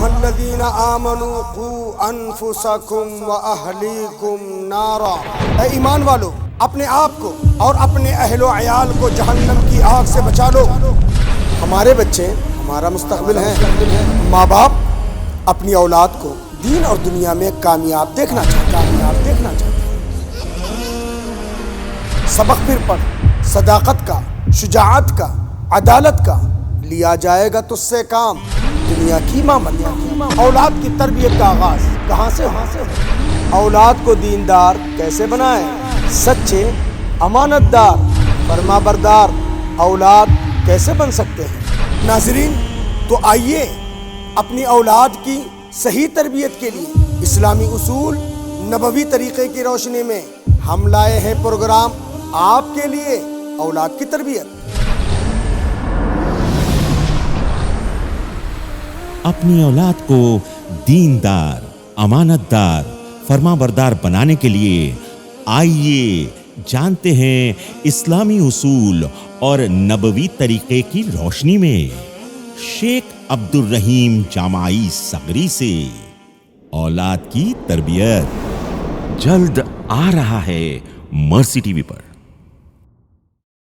ایھا الذین آمنوا قوا انفسکم واہلیکم نارا، اے ایمان والو اپنے آپ کو اور اپنے اہل و عیال کو جہنم کی آگ سے بچا لو۔ ہمارے بچے ہمارا مستقبل ہیں۔ ماں باپ اپنی اولاد کو دین اور دنیا میں کامیاب دیکھنا چاہتے ہیں۔ سبق پھر پڑھ، صداقت کا، شجاعت کا، عدالت کا، لیا جائے گا تجھ سے کام دنیا کی مامت۔ اولاد کی تربیت کا آغاز کہاں سے ہو؟ اولاد کو دیندار کیسے بنائیں؟ سچے، امانت دار، فرما بردار اولاد کیسے بن سکتے ہیں؟ ناظرین، تو آئیے اپنی اولاد کی صحیح تربیت کے لیے اسلامی اصول، نبوی طریقے کی روشنی میں ہم لائے ہیں پروگرام آپ کے لیے اولاد کی تربیت۔ اپنی اولاد کو دیندار، امانت دار، فرما بردار بنانے کے لیے آئیے جانتے ہیں اسلامی اصول اور نبوی طریقے کی روشنی میں شیخ عبد الرحیم جامعی صغری سے اولاد کی تربیت، جلد آ رہا ہے مرسی ٹی وی پر۔